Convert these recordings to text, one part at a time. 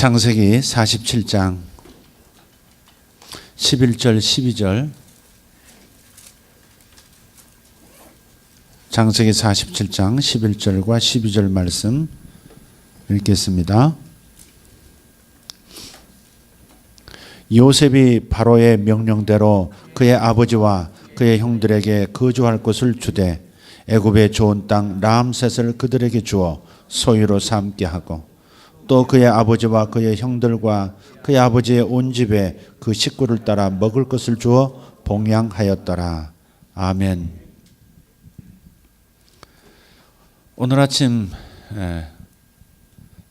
창세기 47장 11절 12절 창세기 47장 11절과 12절 말씀 읽겠습니다. 요셉이 바로의 명령대로 그의 아버지와 그의 형들에게 거주할 곳을 주되 애굽의 좋은 땅 람셋을 그들에게 주어 소유로 삼게 하고 또 그의 아버지와 그의 형들과 그의 아버지의 온 집에 그 식구를 따라 먹을 것을 주어 봉양하였더라. 아멘. 오늘 아침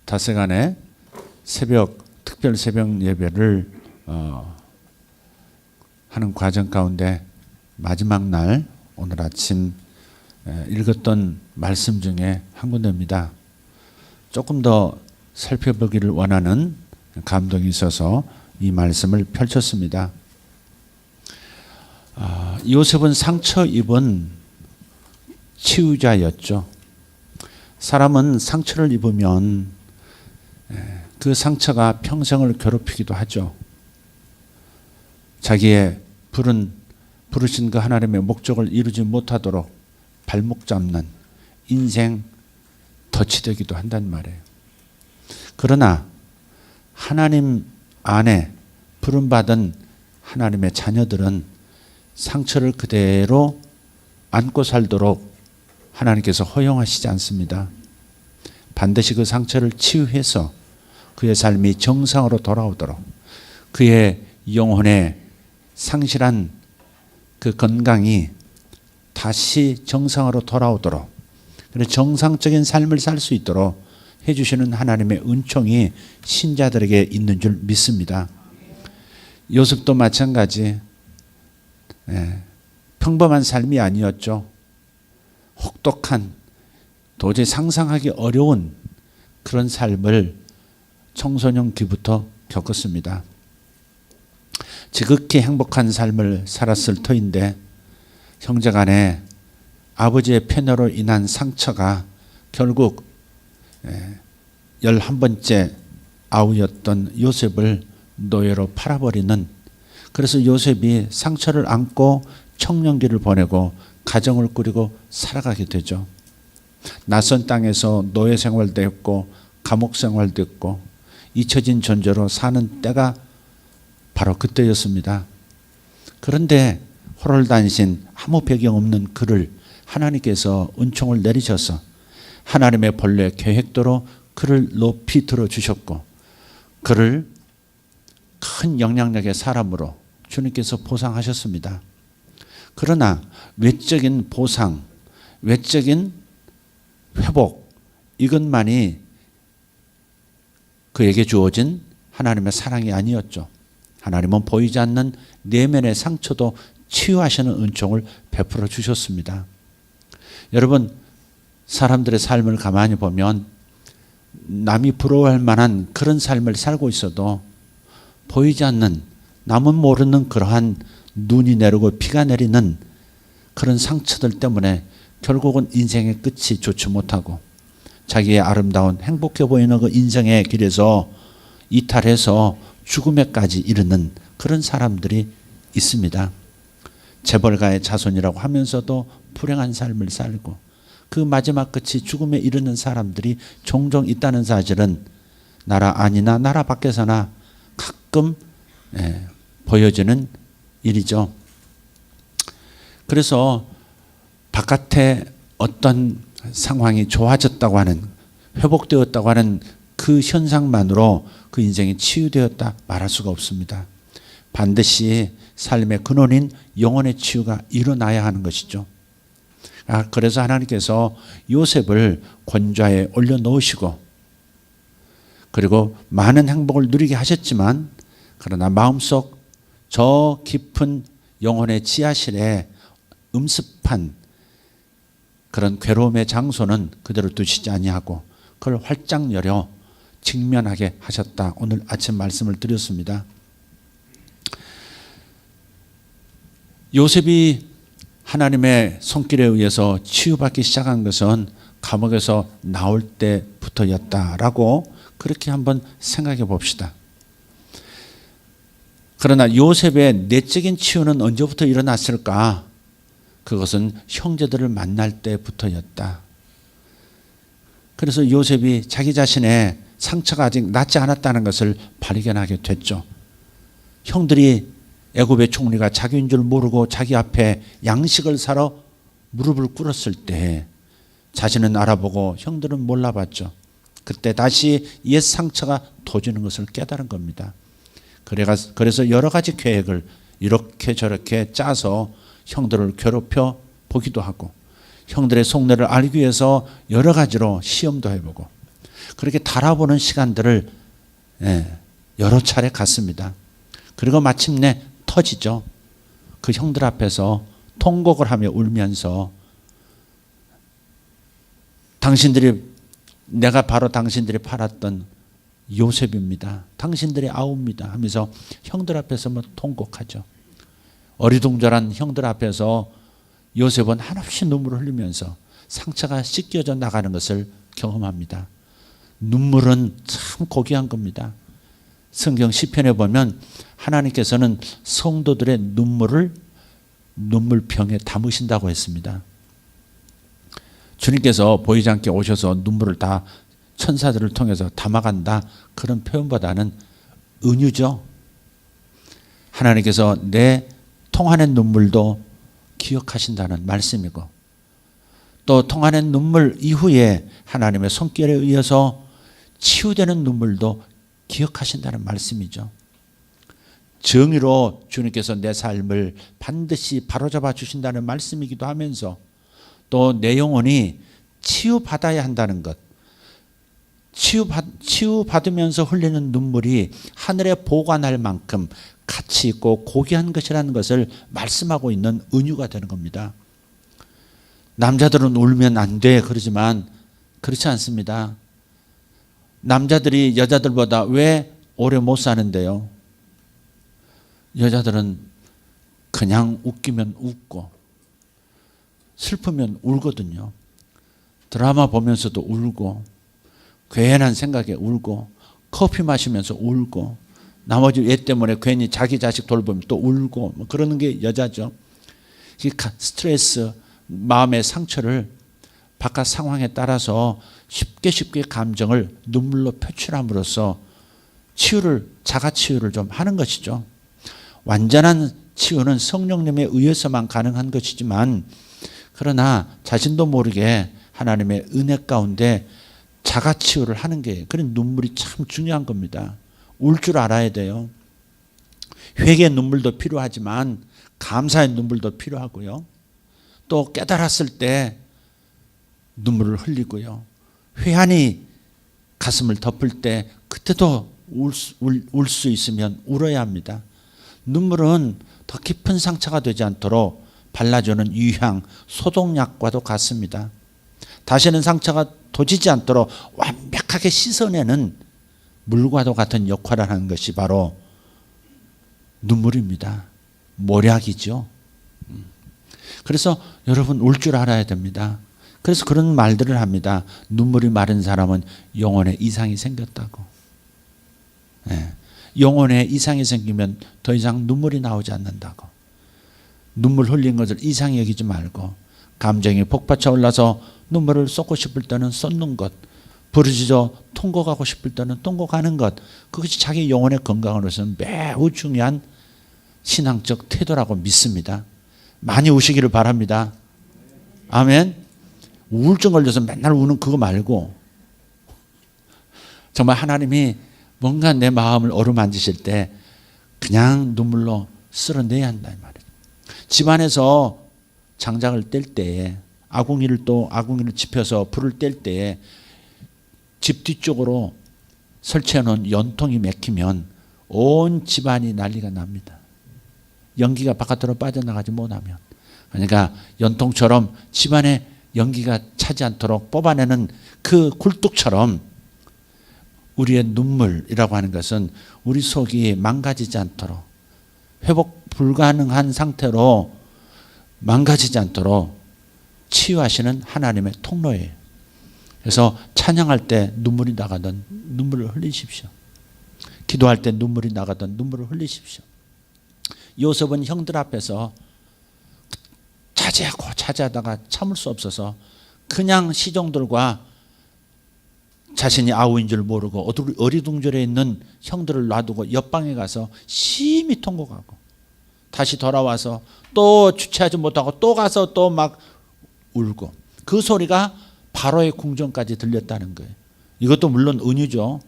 닷새간의 특별 새벽 예배를 하는 과정 가운데 마지막 날 오늘 아침 읽었던 말씀 중에 한 군데입니다. 조금 더 살펴보기를 원하는 감동이 있어서 이 말씀을 펼쳤습니다. 요셉은 상처 입은 치유자였죠. 사람은 상처를 입으면 그 상처가 평생을 괴롭히기도 하죠. 자기의 부르신 그 하나님의 목적을 이루지 못하도록 발목 잡는 인생 덫이 되기도 한단 말이에요. 그러나 하나님 안에 부름받은 하나님의 자녀들은 상처를 그대로 안고 살도록 하나님께서 허용하시지 않습니다. 반드시 그 상처를 치유해서 그의 삶이 정상으로 돌아오도록 그의 영혼의 상실한 그 건강이 다시 정상으로 돌아오도록 정상적인 삶을 살 수 있도록 해주시는 하나님의 은총이 신자들에게 있는 줄 믿습니다. 요셉도 마찬가지 평범한 삶이 아니었죠. 혹독한 도저히 상상하기 어려운 그런 삶을 청소년기부터 겪었습니다. 지극히 행복한 삶을 살았을 터인데 형제간에 아버지의 패널로 인한 상처가 결국 11번째 아우였던 요셉을 노예로 팔아버리는, 그래서 요셉이 상처를 안고 청년기를 보내고 가정을 꾸리고 살아가게 되죠. 낯선 땅에서 노예 생활도 했고 감옥 생활도 했고 잊혀진 존재로 사는 때가 바로 그때였습니다. 그런데 호롤단신 아무 배경 없는 그를 하나님께서 은총을 내리셔서 하나님의 본래 계획대로 그를 높이 들어주셨고 그를 큰 영향력의 사람으로 주님께서 보상하셨습니다. 그러나 외적인 보상, 외적인 회복, 이것만이 그에게 주어진 하나님의 사랑이 아니었죠. 하나님은 보이지 않는 내면의 상처도 치유하시는 은총을 베풀어 주셨습니다. 여러분, 사람들의 삶을 가만히 보면 남이 부러워할 만한 그런 삶을 살고 있어도 보이지 않는, 남은 모르는 그러한 눈이 내리고 피가 내리는 그런 상처들 때문에 결국은 인생의 끝이 좋지 못하고 자기의 아름다운 행복해 보이는 그 인생의 길에서 이탈해서 죽음에까지 이르는 그런 사람들이 있습니다. 재벌가의 자손이라고 하면서도 불행한 삶을 살고 그 마지막 끝이 죽음에 이르는 사람들이 종종 있다는 사실은 나라 안이나 나라 밖에서나 가끔 보여지는 일이죠. 그래서 바깥에 어떤 상황이 좋아졌다고 하는, 회복되었다고 하는 그 현상만으로 그 인생이 치유되었다 말할 수가 없습니다. 반드시 삶의 근원인 영혼의 치유가 일어나야 하는 것이죠. 그래서 하나님께서 요셉을 권좌에 올려놓으시고 그리고 많은 행복을 누리게 하셨지만 그러나 마음속 저 깊은 영혼의 지하실에 음습한 그런 괴로움의 장소는 그대로 두시지 아니하고 그걸 활짝 열어 직면하게 하셨다. 오늘 아침 말씀을 드렸습니다. 요셉이 하나님의 손길에 의해서 치유받기 시작한 것은 감옥에서 나올 때부터였다라고 그렇게 한번 생각해 봅시다. 그러나 요셉의 내적인 치유는 언제부터 일어났을까? 그것은 형제들을 만날 때부터였다. 그래서 요셉이 자기 자신의 상처가 아직 낫지 않았다는 것을 발견하게 됐죠. 형들이 애굽의 총리가 자기인 줄 모르고 자기 앞에 양식을 사러 무릎을 꿇었을 때 자신은 알아보고 형들은 몰라봤죠. 그때 다시 옛 상처가 도지는 것을 깨달은 겁니다. 그래서 여러 가지 계획을 이렇게 저렇게 짜서 형들을 괴롭혀 보기도 하고 형들의 속내를 알기 위해서 여러 가지로 시험도 해보고 그렇게 달아보는 시간들을 여러 차례 갔습니다. 그리고 마침내 터지죠. 그 형들 앞에서 통곡을 하며 울면서 내가 바로 당신들이 팔았던 요셉입니다. 당신들의 아우입니다 하면서 형들 앞에서 통곡하죠. 어리둥절한 형들 앞에서 요셉은 한없이 눈물을 흘리면서 상처가 씻겨져 나가는 것을 경험합니다. 눈물은 참 고귀한 겁니다. 성경 시편에 보면 하나님께서는 성도들의 눈물을 눈물병에 담으신다고 했습니다. 주님께서 보이지 않게 오셔서 눈물을 다 천사들을 통해서 담아간다 그런 표현보다는 은유죠. 하나님께서 내 통하는 눈물도 기억하신다는 말씀이고 또 통하는 눈물 이후에 하나님의 손길에 의해서 치유되는 눈물도 기억하신다는 말씀이죠. 정의로 주님께서 내 삶을 반드시 바로잡아 주신다는 말씀이기도 하면서 또 내 영혼이 치유받아야 한다는 것, 치유받으면서 흘리는 눈물이 하늘에 보관할 만큼 가치 있고 고귀한 것이라는 것을 말씀하고 있는 은유가 되는 겁니다. 남자들은 울면 안 돼 그러지만 그렇지 않습니다. 남자들이 여자들보다 왜 오래 못 사는데요? 여자들은 그냥 웃기면 웃고 슬프면 울거든요. 드라마 보면서도 울고 괜한 생각에 울고 커피 마시면서 울고 나머지 애 때문에 괜히 자기 자식 돌보면 또 울고 뭐 그러는 게 여자죠. 스트레스, 마음의 상처를 바깥 상황에 따라서 쉽게 감정을 눈물로 표출함으로써 자가 치유를 좀 하는 것이죠. 완전한 치유는 성령님에 의해서만 가능한 것이지만 그러나 자신도 모르게 하나님의 은혜 가운데 자가 치유를 하는 게 그런 눈물이 참 중요한 겁니다. 울 줄 알아야 돼요. 회개의 눈물도 필요하지만 감사의 눈물도 필요하고요. 또 깨달았을 때 눈물을 흘리고요. 회한이 가슴을 덮을 때 그때도 울 수 있으면 울어야 합니다. 눈물은 더 깊은 상처가 되지 않도록 발라주는 유향, 소독약과도 같습니다. 다시는 상처가 도지지 않도록 완벽하게 씻어내는 물과도 같은 역할을 하는 것이 바로 눈물입니다. 모략이죠. 그래서 여러분 울 줄 알아야 됩니다. 그래서 그런 말들을 합니다. 눈물이 마른 사람은 영혼에 이상이 생겼다고. 영혼에 이상이 생기면 더 이상 눈물이 나오지 않는다고. 눈물 흘린 것을 이상히 여기지 말고 감정이 폭받쳐 올라서 눈물을 쏟고 싶을 때는 쏟는 것, 부르짖어 통곡하고 싶을 때는 통곡하는 것, 그것이 자기 영혼의 건강으로서는 매우 중요한 신앙적 태도라고 믿습니다. 많이 우시기를 바랍니다. 아멘. 우울증 걸려서 맨날 우는 그거 말고 정말 하나님이 뭔가 내 마음을 어루만지실 때 그냥 눈물로 쓸어내야 한다 이 말이에요. 집안에서 장작을 뗄 때에 아궁이를 짚어서 불을 뗄 때에 집 뒤쪽으로 설치해 놓은 연통이 막히면 온 집안이 난리가 납니다. 연기가 바깥으로 빠져나가지 못하면. 그러니까 연통처럼 집안에 연기가 차지 않도록 뽑아내는 그 굴뚝처럼 우리의 눈물이라고 하는 것은 우리 속이 망가지지 않도록 회복 불가능한 상태로 망가지지 않도록 치유하시는 하나님의 통로예요. 그래서 찬양할 때 눈물이 나가던 눈물을 흘리십시오. 기도할 때 눈물이 나가던 눈물을 흘리십시오. 요셉은 형들 앞에서 차지하다가 참을 수 없어서 그냥 시종들과 자신이 아우인 줄 모르고 어리둥절해 있는 형들을 놔두고 옆방에 가서 심히 통곡하고 다시 돌아와서 또 주체하지 못하고 또 가서 또 막 울고 그 소리가 바로의 궁전까지 들렸다는 거예요. 이것도 물론 은유죠.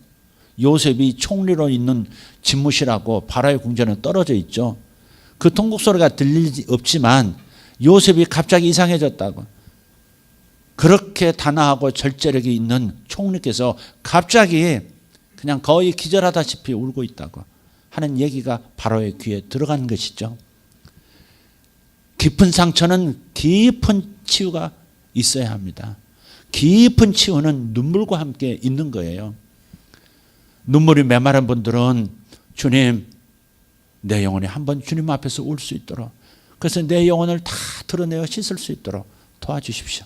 요셉이 총리로 있는 집무실하고 바로의 궁전은 떨어져 있죠. 그 통곡 소리가 들릴 리 없지만 요셉이 갑자기 이상해졌다고, 그렇게 단아하고 절제력이 있는 총리께서 갑자기 그냥 거의 기절하다시피 울고 있다고 하는 얘기가 바로의 귀에 들어간 것이죠. 깊은 상처는 깊은 치유가 있어야 합니다. 깊은 치유는 눈물과 함께 있는 거예요. 눈물이 메마른 분들은 주님, 내 영혼이 한번 주님 앞에서 울 수 있도록, 그래서 내 영혼을 다 드러내어 씻을 수 있도록 도와주십시오.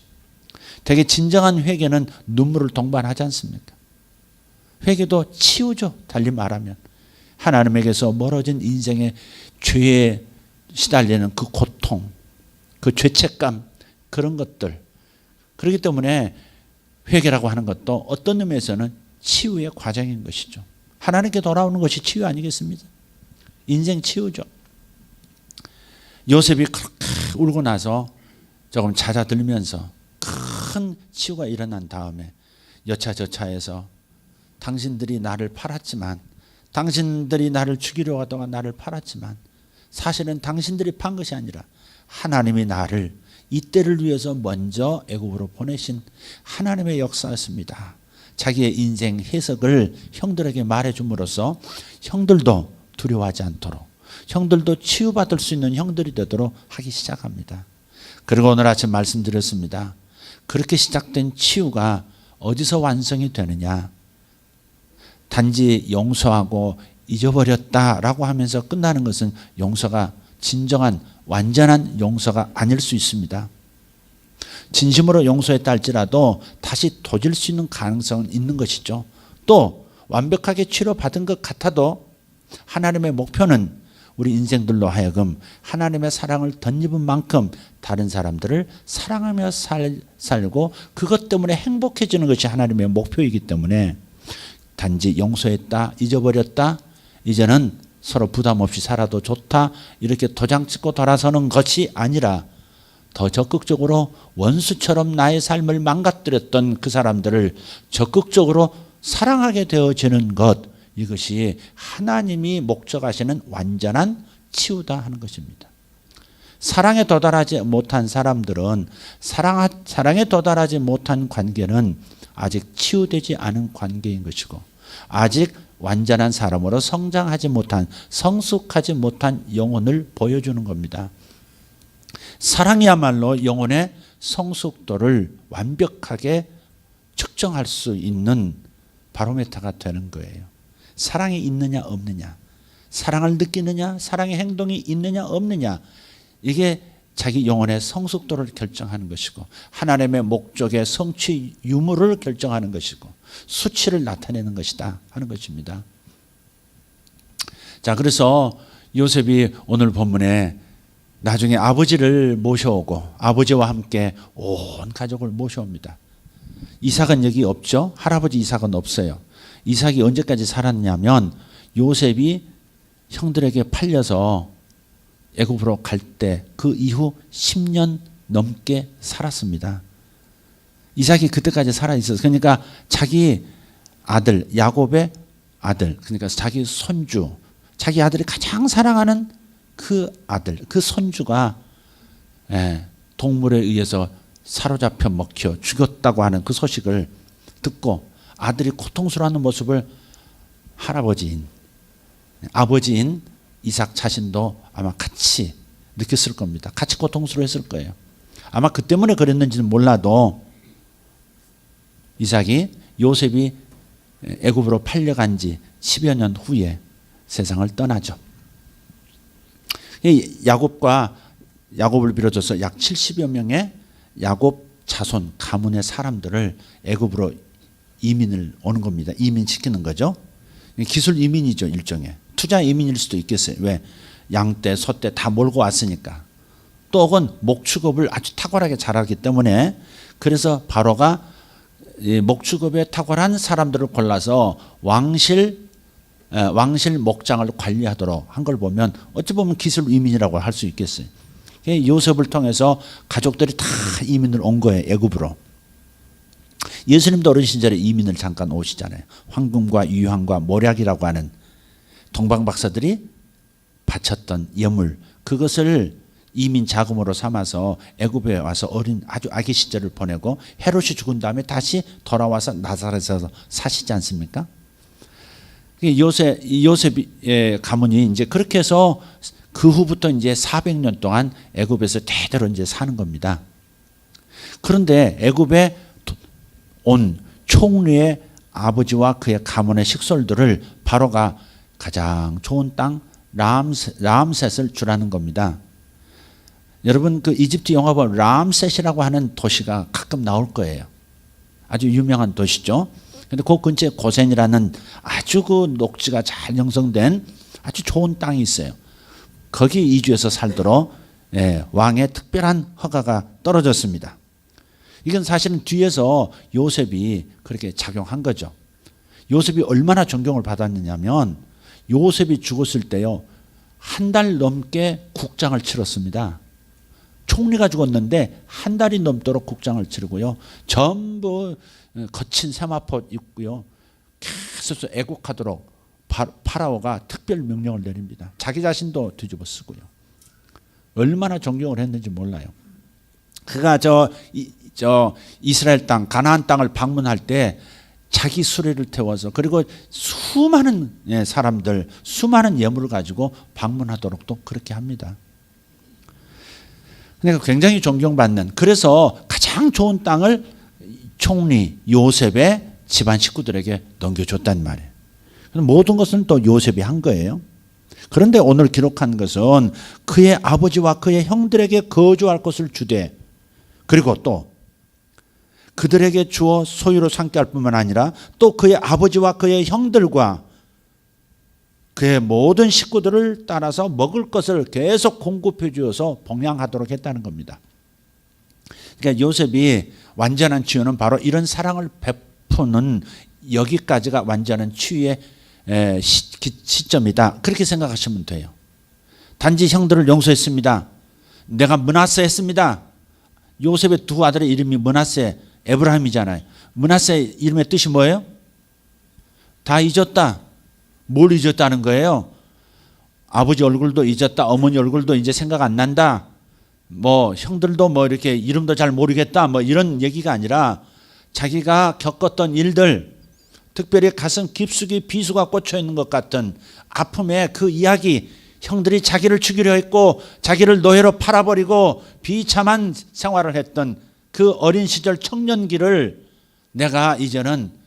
되게 진정한 회개는 눈물을 동반하지 않습니까? 회개도 치유죠. 달리 말하면 하나님에게서 멀어진 인생의 죄에 시달리는 그 고통, 그 죄책감, 그런 것들. 그렇기 때문에 회개라고 하는 것도 어떤 의미에서는 치유의 과정인 것이죠. 하나님께 돌아오는 것이 치유 아니겠습니까? 인생 치유죠. 요셉이 그렇게 울고 나서 조금 잦아들면서 큰 치유가 일어난 다음에 여차저차해서 당신들이 나를 팔았지만, 당신들이 나를 죽이려고 하다가 나를 팔았지만 사실은 당신들이 판 것이 아니라 하나님이 나를 이때를 위해서 먼저 애굽으로 보내신 하나님의 역사였습니다. 자기의 인생 해석을 형들에게 말해줌으로써 형들도 두려워하지 않도록, 형들도 치유받을 수 있는 형들이 되도록 하기 시작합니다. 그리고 오늘 아침 말씀드렸습니다. 그렇게 시작된 치유가 어디서 완성이 되느냐? 단지 용서하고 잊어버렸다라고 하면서 끝나는 것은 용서가 진정한 완전한 용서가 아닐 수 있습니다. 진심으로 용서했다 할지라도 다시 도질 수 있는 가능성은 있는 것이죠. 또 완벽하게 치료받은 것 같아도 하나님의 목표는 우리 인생들로 하여금 하나님의 사랑을 덧입은 만큼 다른 사람들을 사랑하며 살고 그것 때문에 행복해지는 것이 하나님의 목표이기 때문에 단지 용서했다, 잊어버렸다, 이제는 서로 부담 없이 살아도 좋다, 이렇게 도장 찍고 돌아서는 것이 아니라 더 적극적으로 원수처럼 나의 삶을 망가뜨렸던 그 사람들을 적극적으로 사랑하게 되어지는 것, 이것이 하나님이 목적하시는 완전한 치유다 하는 것입니다. 사랑에 도달하지 못한 사람들은, 사랑에 도달하지 못한 관계는 아직 치유되지 않은 관계인 것이고, 아직 완전한 사람으로 성장하지 못한, 성숙하지 못한 영혼을 보여주는 겁니다. 사랑이야말로 영혼의 성숙도를 완벽하게 측정할 수 있는 바로메터가 되는 거예요. 사랑이 있느냐 없느냐, 사랑을 느끼느냐, 사랑의 행동이 있느냐 없느냐, 이게 자기 영혼의 성숙도를 결정하는 것이고 하나님의 목적의 성취 유무를 결정하는 것이고 수치를 나타내는 것이다 하는 것입니다. 자, 그래서 요셉이 오늘 본문에 나중에 아버지를 모셔오고 아버지와 함께 온 가족을 모셔옵니다. 이삭은 여기 없죠. 할아버지 이삭은 없어요. 이삭이 언제까지 살았냐면 요셉이 형들에게 팔려서 애굽으로 갈 때 그 이후 10년 넘게 살았습니다. 이삭이 그때까지 살아 있었어요. 그러니까 자기 아들, 야곱의 아들, 그러니까 자기 손주, 자기 아들이 가장 사랑하는 그 아들, 그 손주가 동물에 의해서 사로잡혀 먹혀 죽였다고 하는 그 소식을 듣고 아들이 고통스러워하는 모습을 할아버지인, 아버지인 이삭 자신도 아마 같이 느꼈을 겁니다. 같이 고통스러워했을 거예요. 아마 그 때문에 그랬는지는 몰라도 이삭이 요셉이 애굽으로 팔려간 지 10여 년 후에 세상을 떠나죠. 야곱을 비롯해서 약 70여 명의 야곱 자손 가문의 사람들을 애굽으로 이민을 오는 겁니다. 이민시키는 거죠. 기술 이민이죠. 일종의 투자 이민일 수도 있겠어요. 왜? 양떼 소떼 다 몰고 왔으니까. 또 혹은 목축업을 아주 탁월하게 잘하기 때문에 그래서 바로가 목축업에 탁월한 사람들을 골라서 왕실 목장을 관리하도록 한 걸 보면 어찌 보면 기술 이민이라고 할 수 있겠어요. 요셉을 통해서 가족들이 다 이민을 온 거예요. 애굽으로. 예수님도 어린 시절에 이민을 잠깐 오시잖아요. 황금과 유황과 모략이라고 하는 동방박사들이 바쳤던 예물, 그것을 이민 자금으로 삼아서 애굽에 와서 어린 아주 아기 시절을 보내고 헤롯이 죽은 다음에 다시 돌아와서 나사렛에서 사시지 않습니까? 요셉의 가문이 이제 그렇게 해서 그 후부터 이제 400년 동안 애굽에서 대대로 이제 사는 겁니다. 그런데 애굽에 온 총리의 아버지와 그의 가문의 식솔들을 바로가 가장 좋은 땅 람셋을 주라는 겁니다. 여러분 그 이집트 영화 보면 람셋이라고 하는 도시가 가끔 나올 거예요. 아주 유명한 도시죠. 근데 그 근처에 고센이라는 아주 그 녹지가 잘 형성된 아주 좋은 땅이 있어요. 거기 이주해서 살도록 왕의 특별한 허가가 떨어졌습니다. 이건 사실은 뒤에서 요셉이 그렇게 작용한 거죠. 요셉이 얼마나 존경을 받았느냐면 요셉이 죽었을 때요, 한 달 넘게 국장을 치렀습니다. 총리가 죽었는데 한 달이 넘도록 국장을 치르고요. 전부 거친 세마포 입고요. 계속 애국하도록 파라오가 특별 명령을 내립니다. 자기 자신도 뒤집어 쓰고요. 얼마나 존경을 했는지 몰라요. 그가 저 이스라엘 땅 가나안 땅을 방문할 때 자기 수레를 태워서 그리고 수많은 사람들 수많은 예물을 가지고 방문하도록 또 그렇게 합니다. 그러니까 굉장히 존경받는, 그래서 가장 좋은 땅을 총리 요셉의 집안 식구들에게 넘겨줬단 말이에요. 모든 것은 또 요셉이 한 거예요. 그런데 오늘 기록한 것은 그의 아버지와 그의 형들에게 거주할 것을 주되, 그리고 또 그들에게 주어 소유로 삼게 할 뿐만 아니라 또 그의 아버지와 그의 형들과 그의 모든 식구들을 따라서 먹을 것을 계속 공급해 주어서 봉양하도록 했다는 겁니다. 그러니까 요셉이 완전한 치유는 바로 이런 사랑을 베푸는 여기까지가 완전한 치유의 시점이다. 그렇게 생각하시면 돼요. 단지 형들을 용서했습니다. 내가 므낫세 했습니다. 요셉의 두 아들의 이름이 므낫세, 에브라임이잖아요. 므낫세 이름의 뜻이 뭐예요? 다 잊었다. 뭘 잊었다는 거예요? 아버지 얼굴도 잊었다. 어머니 얼굴도 이제 생각 안 난다. 뭐 형들도 뭐 이렇게 이름도 잘 모르겠다. 뭐 이런 얘기가 아니라 자기가 겪었던 일들, 특별히 가슴 깊숙이 비수가 꽂혀 있는 것 같은 아픔의 그 이야기, 형들이 자기를 죽이려 했고 자기를 노예로 팔아버리고 비참한 생활을 했던 그 어린 시절 청년기를 내가 이제는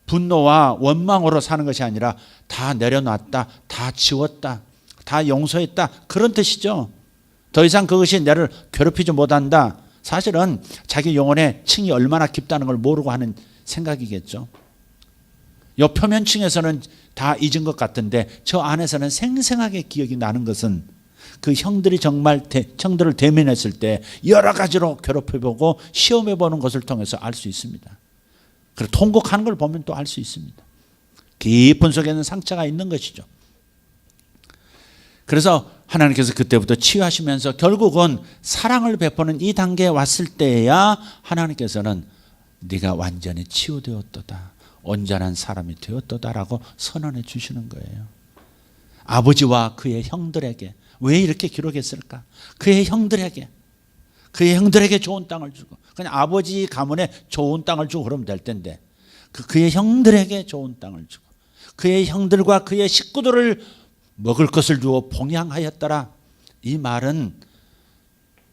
분노와 원망으로 사는 것이 아니라 다 내려놨다, 다 지웠다, 다 용서했다, 그런 뜻이죠. 더 이상 그것이 나를 괴롭히지 못한다. 사실은 자기 영혼의 층이 얼마나 깊다는 걸 모르고 하는 생각이겠죠. 요 표면층에서는 다 잊은 것 같은데 저 안에서는 생생하게 기억이 나는 것은 그 형들이 정말 형들을 대면했을 때 여러 가지로 괴롭혀보고 시험해보는 것을 통해서 알 수 있습니다. 그리고 통곡하는 걸 보면 또 알 수 있습니다. 깊은 속에는 상처가 있는 것이죠. 그래서 하나님께서 그때부터 치유하시면서 결국은 사랑을 베푸는 이 단계에 왔을 때야 하나님께서는 네가 완전히 치유되었도다, 온전한 사람이 되었도다라고 선언해 주시는 거예요. 아버지와 그의 형들에게. 왜 이렇게 기록했을까? 그의 형들에게 좋은 땅을 주고, 그냥 아버지 가문에 좋은 땅을 주고 그러면 될 텐데 그의 형들에게 좋은 땅을 주고 그의 형들과 그의 식구들을 먹을 것을 주어 봉양하였더라. 이 말은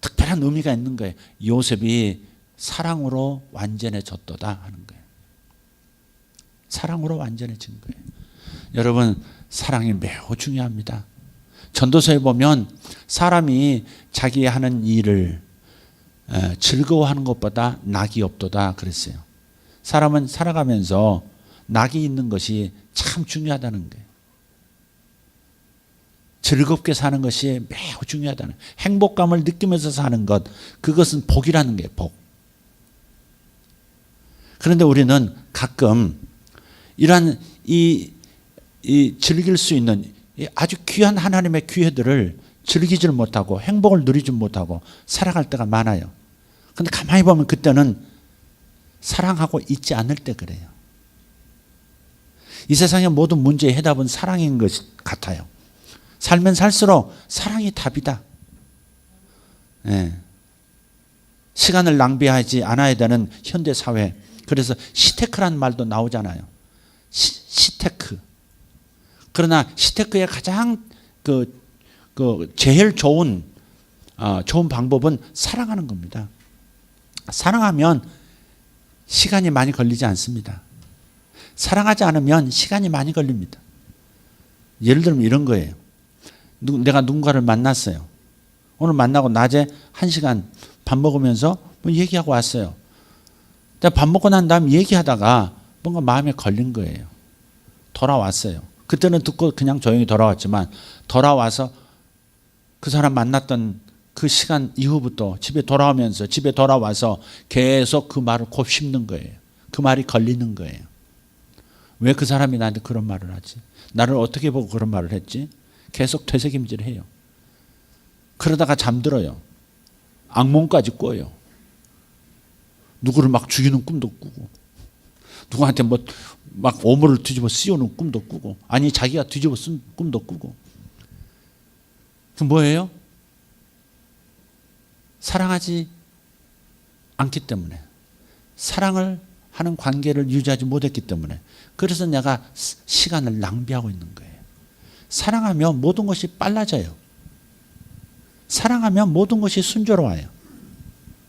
특별한 의미가 있는 거예요. 요셉이 사랑으로 완전해졌도다 하는 거예요. 사랑으로 완전해진 거예요. 여러분, 사랑이 매우 중요합니다. 전도서에 보면 사람이 자기 하는 일을 즐거워하는 것보다 낙이 없도다 그랬어요. 사람은 살아가면서 낙이 있는 것이 참 중요하다는 거예요. 즐겁게 사는 것이 매우 중요하다는 거예요. 행복감을 느끼면서 사는 것, 그것은 복이라는 거예요. 복. 그런데 우리는 가끔 이러한 이 즐길 수 있는 아주 귀한 하나님의 기회들을 즐기질 못하고 행복을 누리지 못하고 살아갈 때가 많아요. 그런데 가만히 보면 그때는 사랑하고 있지 않을 때 그래요. 이 세상의 모든 문제의 해답은 사랑인 것 같아요. 살면 살수록 사랑이 답이다. 예. 시간을 낭비하지 않아야 되는 현대 사회. 그래서 시테크란 말도 나오잖아요. 시테크. 그러나 시테크의 가장 제일 좋은 방법은 사랑하는 겁니다. 사랑하면 시간이 많이 걸리지 않습니다. 사랑하지 않으면 시간이 많이 걸립니다. 예를 들면 이런 거예요. 내가 누군가를 만났어요. 오늘 만나고 낮에 1시간 밥 먹으면서 뭐 얘기하고 왔어요. 밥 먹고 난 다음 얘기하다가 뭔가 마음에 걸린 거예요. 돌아왔어요. 그때는 듣고 그냥 조용히 돌아왔지만 돌아와서 그 사람 만났던 그 시간 이후부터 집에 돌아와서 계속 그 말을 곱씹는 거예요. 그 말이 걸리는 거예요. 왜 그 사람이 나한테 그런 말을 하지? 나를 어떻게 보고 그런 말을 했지? 계속 되새김질을 해요. 그러다가 잠들어요. 악몽까지 꿔요. 누구를 막 죽이는 꿈도 꾸고 누구한테 막 오물을 뒤집어 씌우는 꿈도 꾸고 아니 자기가 뒤집어 쓴 꿈도 꾸고. 그 뭐예요? 사랑하지 않기 때문에 사랑을 하는 관계를 유지하지 못했기 때문에 그래서 내가 시간을 낭비하고 있는 거예요. 사랑하면 모든 것이 빨라져요. 사랑하면 모든 것이 순조로워요.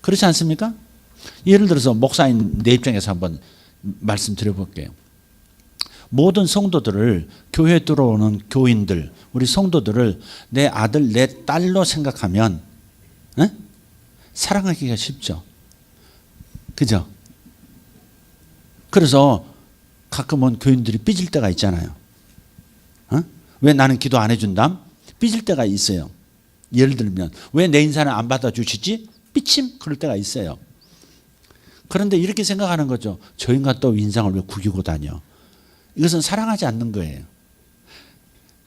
그렇지 않습니까? 예를 들어서 목사인 내 입장에서 한번 말씀드려볼게요. 모든 성도들을 교회에 들어오는 교인들 우리 성도들을 내 아들 내 딸로 생각하면 사랑하기가 쉽죠. 그죠? 그래서 가끔은 교인들이 삐질 때가 있잖아요. 왜 나는 기도 안 해준담? 삐질 때가 있어요. 예를 들면 왜 내 인사는 안 받아주시지? 삐침 그럴 때가 있어요. 그런데 이렇게 생각하는 거죠. 저 인간 또 인상을 왜 구기고 다녀? 이것은 사랑하지 않는 거예요.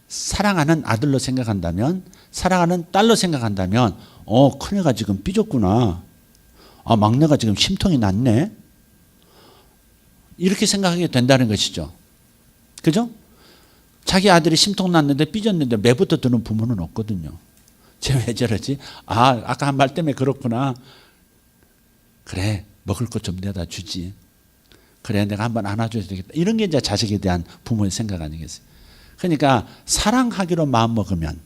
사랑하는 아들로 생각한다면 사랑하는 딸로 생각한다면 큰애가 지금 삐졌구나. 막내가 지금 심통이 났네. 이렇게 생각하게 된다는 것이죠. 그죠? 자기 아들이 심통 났는데 삐졌는데 매부터 드는 부모는 없거든요. 쟤 왜 저러지? 아까 한 말 때문에 그렇구나. 그래 먹을 것 좀 내다 주지. 그래 내가 한번 안아줘야 되겠다. 이런 게 이제 자식에 대한 부모의 생각 아니겠어요. 그러니까 사랑하기로 마음먹으면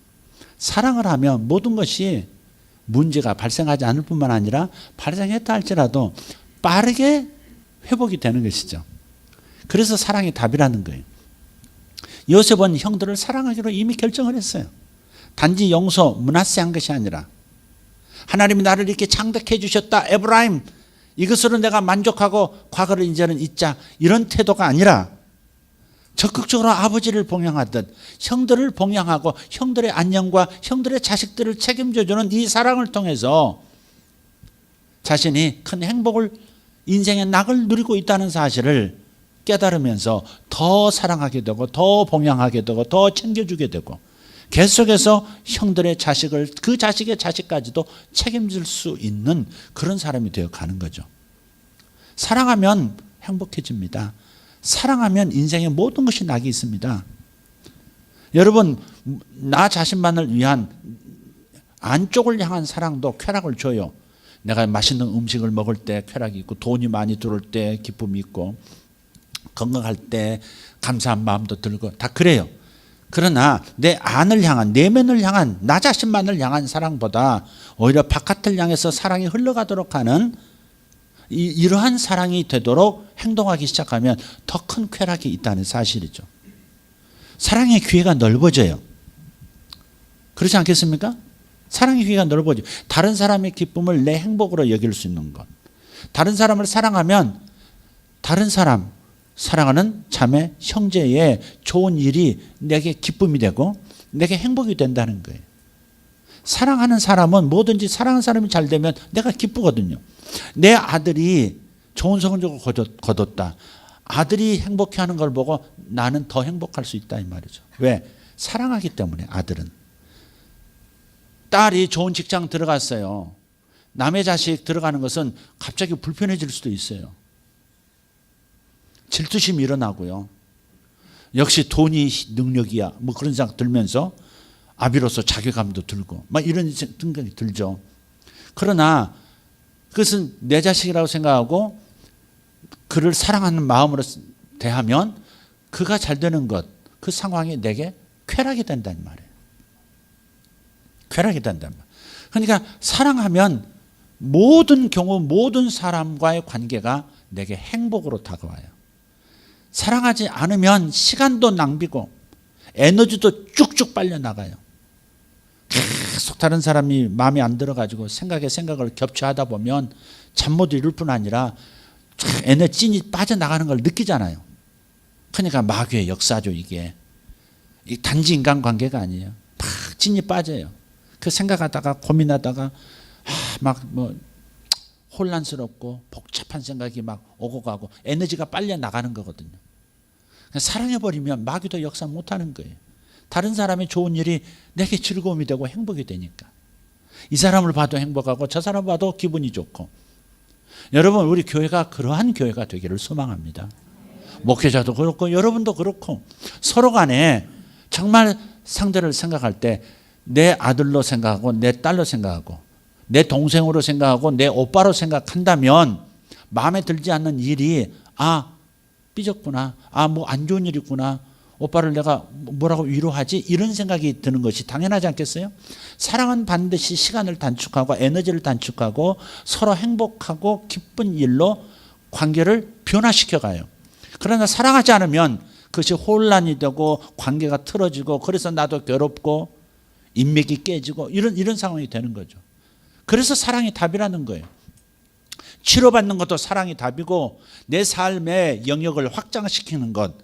사랑을 하면 모든 것이 문제가 발생하지 않을 뿐만 아니라 발생했다 할지라도 빠르게 회복이 되는 것이죠. 그래서 사랑이 답이라는 거예요. 요셉은 형들을 사랑하기로 이미 결정을 했어요. 단지 용서, 므낫세한 것이 아니라 하나님이 나를 이렇게 창대케 해주셨다. 에브라임 이것으로 내가 만족하고 과거를 이제는 잊자. 이런 태도가 아니라 적극적으로 아버지를 봉양하듯 형들을 봉양하고 형들의 안녕과 형들의 자식들을 책임져주는 이 사랑을 통해서 자신이 큰 행복을 인생의 낙을 누리고 있다는 사실을 깨달으면서 더 사랑하게 되고 더 봉양하게 되고 더 챙겨주게 되고 계속해서 형들의 자식을 그 자식의 자식까지도 책임질 수 있는 그런 사람이 되어 가는 거죠. 사랑하면 행복해집니다. 사랑하면 인생의 모든 것이 낙이 있습니다. 여러분 나 자신만을 위한 안쪽을 향한 사랑도 쾌락을 줘요. 내가 맛있는 음식을 먹을 때 쾌락이 있고 돈이 많이 들어올 때 기쁨이 있고 건강할 때 감사한 마음도 들고 다 그래요. 그러나 내 안을 향한 내면을 향한 나 자신만을 향한 사랑보다 오히려 바깥을 향해서 사랑이 흘러가도록 하는 이러한 사랑이 되도록 행동하기 시작하면 더 큰 쾌락이 있다는 사실이죠. 사랑의 기회가 넓어져요. 그렇지 않겠습니까? 사랑의 귀가 넓어져. 다른 사람의 기쁨을 내 행복으로 여길 수 있는 것. 다른 사람을 사랑하면 다른 사람, 사랑하는 자매, 형제의 좋은 일이 내게 기쁨이 되고 내게 행복이 된다는 거예요. 사랑하는 사람은 뭐든지 사랑하는 사람이 잘 되면 내가 기쁘거든요. 내 아들이 좋은 성적을 거뒀다. 아들이 행복해하는 걸 보고 나는 더 행복할 수 있다 이 말이죠. 왜? 사랑하기 때문에. 아들은. 딸이 좋은 직장 들어갔어요. 남의 자식 들어가는 것은 갑자기 불편해질 수도 있어요. 질투심이 일어나고요. 역시 돈이 능력이야. 뭐 그런 생각 들면서 아비로서 자괴감도 들고 막 이런 생각이 들죠. 그러나 그것은 내 자식이라고 생각하고 그를 사랑하는 마음으로 대하면 그가 잘 되는 것, 그 상황이 내게 쾌락이 된다는 말이에요. 쾌락이 된다는 말. 그러니까 사랑하면 모든 경우 모든 사람과의 관계가 내게 행복으로 다가와요. 사랑하지 않으면 시간도 낭비고 에너지도 쭉쭉 빨려나가요. 계속 다른 사람이 마음에 안 들어가지고 생각을 겹쳐하다 보면 잠 못 이룰 뿐 아니라 에너지 찐이 빠져나가는 걸 느끼잖아요. 그러니까 마귀의 역사죠 이게. 단지 인간관계가 아니에요. 팍 찐이 빠져요. 그 생각하다가 고민하다가 막 뭐 혼란스럽고 복잡한 생각이 막 오고 가고 에너지가 빨려 나가는 거거든요. 사랑해버리면 마귀도 역사 못하는 거예요. 다른 사람의 좋은 일이 내게 즐거움이 되고 행복이 되니까. 이 사람을 봐도 행복하고 저 사람 봐도 기분이 좋고. 여러분 우리 교회가 그러한 교회가 되기를 소망합니다. 목회자도 그렇고 여러분도 그렇고 서로 간에 정말 상대를 생각할 때 내 아들로 생각하고 내 딸로 생각하고 내 동생으로 생각하고 내 오빠로 생각한다면 마음에 들지 않는 일이 삐졌구나. 뭐 안 좋은 일이 있구나. 오빠를 내가 뭐라고 위로하지? 이런 생각이 드는 것이 당연하지 않겠어요? 사랑은 반드시 시간을 단축하고 에너지를 단축하고 서로 행복하고 기쁜 일로 관계를 변화시켜가요. 그러나 사랑하지 않으면 그것이 혼란이 되고 관계가 틀어지고 그래서 나도 괴롭고 인맥이 깨지고 이런 상황이 되는 거죠. 그래서 사랑이 답이라는 거예요. 치료받는 것도 사랑이 답이고 내 삶의 영역을 확장시키는 것,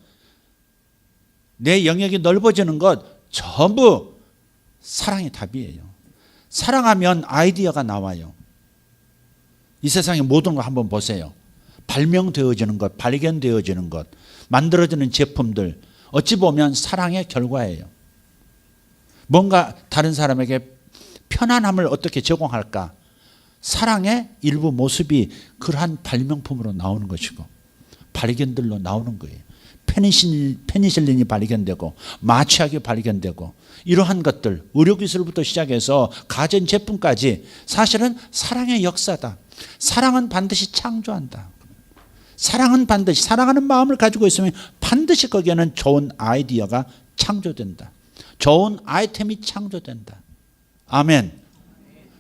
내 영역이 넓어지는 것 전부 사랑이 답이에요. 사랑하면 아이디어가 나와요. 이 세상의 모든 거 한번 보세요. 발명되어지는 것, 발견되어지는 것, 만들어지는 제품들 어찌 보면 사랑의 결과예요. 뭔가 다른 사람에게 편안함을 어떻게 제공할까? 사랑의 일부 모습이 그러한 발명품으로 나오는 것이고 발견들로 나오는 거예요. 페니실린이 발견되고 마취약이 발견되고 이러한 것들 의료기술부터 시작해서 가전제품까지 사실은 사랑의 역사다. 사랑은 반드시 창조한다. 사랑은 반드시 사랑하는 마음을 가지고 있으면 반드시 거기에는 좋은 아이디어가 창조된다. 좋은 아이템이 창조된다. 아멘.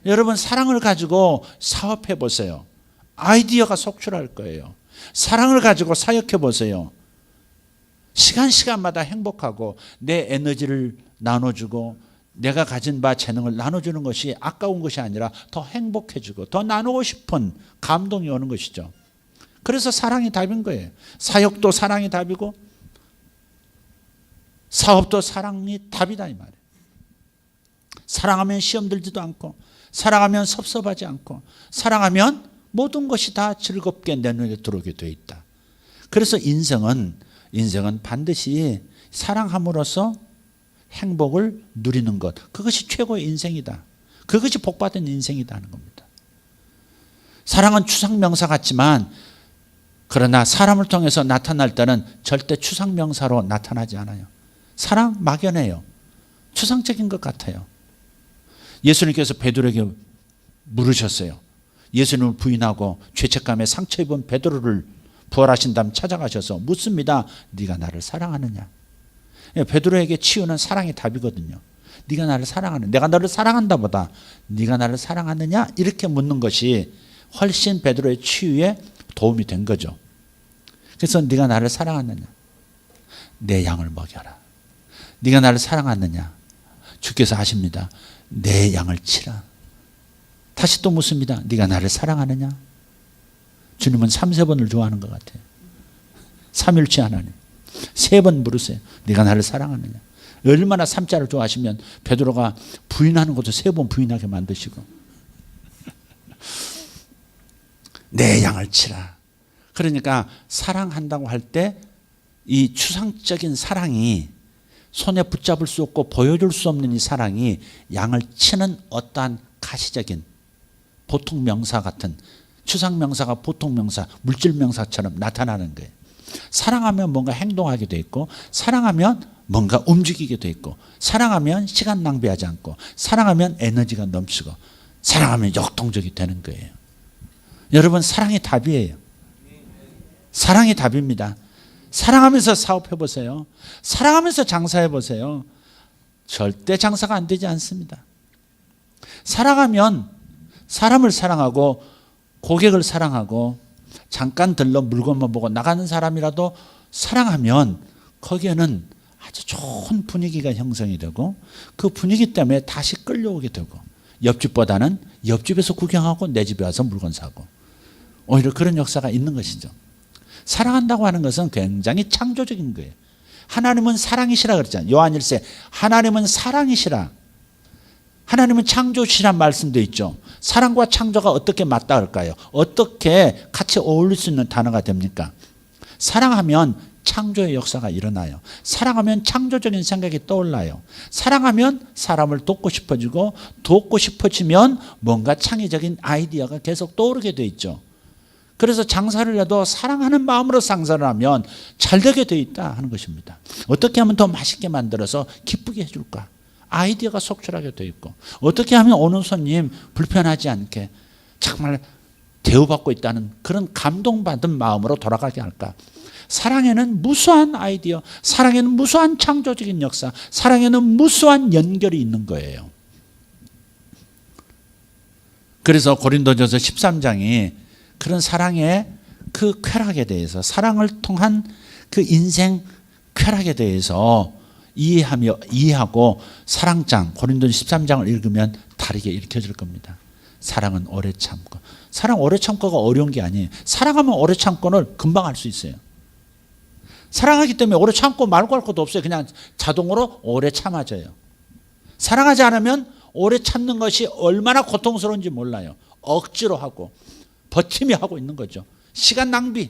여러분 사랑을 가지고 사업해 보세요. 아이디어가 속출할 거예요. 사랑을 가지고 사역해 보세요. 시간마다 행복하고 내 에너지를 나눠주고 내가 가진 바 재능을 나눠주는 것이 아까운 것이 아니라 더 행복해지고 더 나누고 싶은 감동이 오는 것이죠. 그래서 사랑이 답인 거예요. 사역도 사랑이 답이고 사업도 사랑이 답이다 이 말이에요. 사랑하면 시험 들지도 않고 사랑하면 섭섭하지 않고 사랑하면 모든 것이 다 즐겁게 내 눈에 들어오게 되어 있다. 그래서 인생은 반드시 사랑함으로써 행복을 누리는 것, 그것이 최고의 인생이다. 그것이 복받은 인생이다 하는 겁니다. 사랑은 추상명사 같지만 그러나 사람을 통해서 나타날 때는 절대 추상명사로 나타나지 않아요. 사랑 막연해요. 추상적인 것 같아요. 예수님께서 베드로에게 물으셨어요. 예수님을 부인하고 죄책감에 상처 입은 베드로를 부활하신 다음 찾아가셔서 묻습니다. 네가 나를 사랑하느냐? 베드로에게 치유는 사랑의 답이거든요. 네가 나를 사랑하느냐? 내가 너를 사랑한다 보다 네가 나를 사랑하느냐? 이렇게 묻는 것이 훨씬 베드로의 치유에 도움이 된 거죠. 그래서 네가 나를 사랑하느냐? 내 양을 먹여라. 네가 나를 사랑하느냐? 주께서 아십니다. 내 양을 치라. 다시 또 묻습니다. 네가 나를 사랑하느냐? 주님은 3-4번을 좋아하는 것 같아요. 삼일치 하나님. 3번 물으세요. 네가 나를 사랑하느냐? 얼마나 3자를 좋아하시면 베드로가 부인하는 것도 3번 부인하게 만드시고. 내 양을 치라. 그러니까 사랑한다고 할 때 이 추상적인 사랑이 손에 붙잡을 수 없고 보여줄 수 없는 이 사랑이 양을 치는 어떠한 가시적인 보통 명사 같은 추상 명사가 보통 명사, 물질 명사처럼 나타나는 거예요. 사랑하면 뭔가 행동하게 돼 있고 사랑하면 뭔가 움직이게 돼 있고 사랑하면 시간 낭비하지 않고 사랑하면 에너지가 넘치고 사랑하면 역동적이 되는 거예요. 여러분 사랑이 답이에요. 사랑이 답입니다. 사랑하면서 사업해 보세요. 사랑하면서 장사해 보세요. 절대 장사가 안 되지 않습니다. 사랑하면 사람을 사랑하고 고객을 사랑하고 잠깐 들러 물건만 보고 나가는 사람이라도 사랑하면 거기에는 아주 좋은 분위기가 형성이 되고 그 분위기 때문에 다시 끌려오게 되고 옆집보다는 옆집에서 구경하고 내 집에 와서 물건 사고 오히려 그런 역사가 있는 것이죠. 사랑한다고 하는 것은 굉장히 창조적인 거예요. 하나님은 사랑이시라 그랬잖아요. 요한 1세 하나님은 사랑이시라. 하나님은 창조시란 말씀도 있죠. 사랑과 창조가 어떻게 맞다 할까요? 어떻게 같이 어울릴 수 있는 단어가 됩니까? 사랑하면 창조의 역사가 일어나요. 사랑하면 창조적인 생각이 떠올라요. 사랑하면 사람을 돕고 싶어지고 돕고 싶어지면 뭔가 창의적인 아이디어가 계속 떠오르게 돼 있죠. 그래서 장사를 해도 사랑하는 마음으로 장사를 하면 잘 되게 돼 있다 하는 것입니다. 어떻게 하면 더 맛있게 만들어서 기쁘게 해줄까? 아이디어가 속출하게 돼 있고 어떻게 하면 오는 손님 불편하지 않게 정말 대우받고 있다는 그런 감동받은 마음으로 돌아가게 할까? 사랑에는 무수한 아이디어, 사랑에는 무수한 창조적인 역사, 사랑에는 무수한 연결이 있는 거예요. 그래서 고린도전서 13장이 그런 사랑의 그 쾌락에 대해서 사랑을 통한 그 인생 쾌락에 대해서 이해하고 사랑장 고린도전서 13장을 읽으면 다르게 읽혀질 겁니다. 사랑은 오래 참고. 사랑 오래 참고가 어려운 게 아니에요. 사랑하면 오래 참고는 금방 할 수 있어요. 사랑하기 때문에 오래 참고 말고 할 것도 없어요. 그냥 자동으로 오래 참아져요. 사랑하지 않으면 오래 참는 것이 얼마나 고통스러운지 몰라요. 억지로 하고 버티며 하고 있는 거죠. 시간 낭비.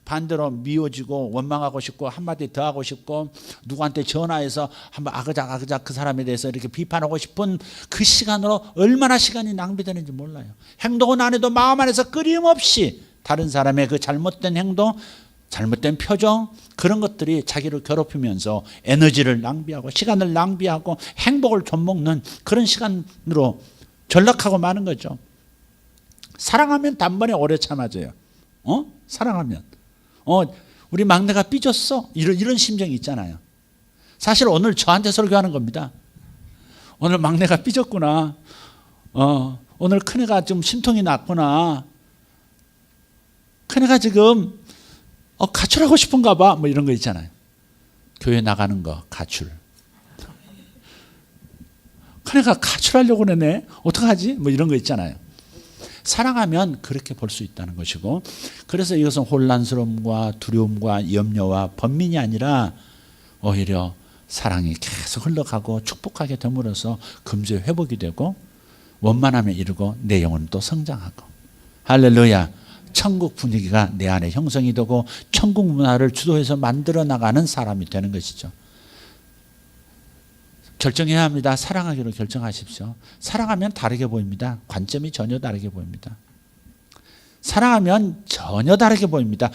반대로 미워지고 원망하고 싶고 한마디 더 하고 싶고 누구한테 전화해서 한번 아그작 그 사람에 대해서 이렇게 비판하고 싶은 그 시간으로 얼마나 시간이 낭비되는지 몰라요. 행동은 안 해도 마음 안에서 끊임없이 다른 사람의 그 잘못된 행동, 잘못된 표정 그런 것들이 자기를 괴롭히면서 에너지를 낭비하고 시간을 낭비하고 행복을 좀먹는 그런 시간으로 전락하고 마는 거죠. 사랑하면 단번에 오래 참아져요. 사랑하면. 우리 막내가 삐졌어. 이런 심정이 있잖아요. 사실 오늘 저한테 설교하는 겁니다. 오늘 막내가 삐졌구나. 오늘 큰애가 좀 심통이 났구나. 큰애가 지금 가출하고 싶은가 봐. 뭐 이런 거 있잖아요. 교회 나가는 거 가출. 큰애가 가출하려고 그러네. 어떡하지? 뭐 이런 거 있잖아요. 사랑하면 그렇게 볼 수 있다는 것이고 그래서 이것은 혼란스러움과 두려움과 염려와 번민이 아니라 오히려 사랑이 계속 흘러가고 축복하게 됨으로써 금세 회복이 되고 원만함에 이르고 내 영혼은 또 성장하고 할렐루야. 천국 분위기가 내 안에 형성이 되고 천국 문화를 주도해서 만들어 나가는 사람이 되는 것이죠. 결정해야 합니다. 사랑하기로 결정하십시오. 사랑하면 다르게 보입니다. 관점이 전혀 다르게 보입니다. 사랑하면 전혀 다르게 보입니다.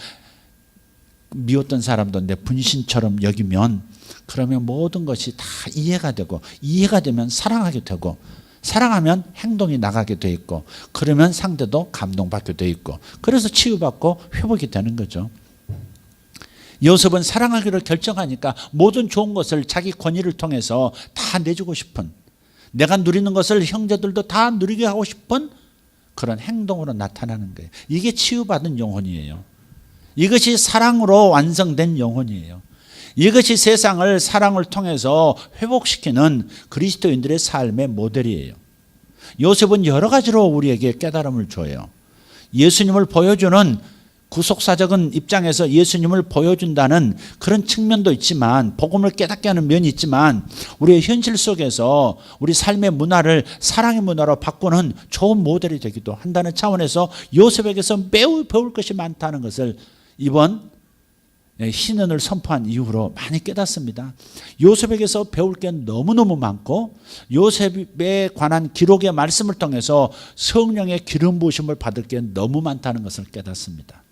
미웠던 사람도 내 분신처럼 여기면 그러면 모든 것이 다 이해가 되고 이해가 되면 사랑하게 되고 사랑하면 행동이 나가게 돼 있고 그러면 상대도 감동받게 돼 있고 그래서 치유받고 회복이 되는 거죠. 요셉은 사랑하기를 결정하니까 모든 좋은 것을 자기 권위를 통해서 다 내주고 싶은 내가 누리는 것을 형제들도 다 누리게 하고 싶은 그런 행동으로 나타나는 거예요. 이게 치유받은 영혼이에요. 이것이 사랑으로 완성된 영혼이에요. 이것이 세상을 사랑을 통해서 회복시키는 그리스도인들의 삶의 모델이에요. 요셉은 여러 가지로 우리에게 깨달음을 줘요. 예수님을 보여주는 구속사적인 입장에서 예수님을 보여준다는 그런 측면도 있지만, 복음을 깨닫게 하는 면이 있지만, 우리의 현실 속에서 우리 삶의 문화를 사랑의 문화로 바꾸는 좋은 모델이 되기도 한다는 차원에서 요셉에게서 매우 배울 것이 많다는 것을 이번 신년을 선포한 이후로 많이 깨닫습니다. 요셉에게서 배울 게 너무너무 많고, 요셉에 관한 기록의 말씀을 통해서 성령의 기름 부으심을 받을 게 너무 많다는 것을 깨닫습니다.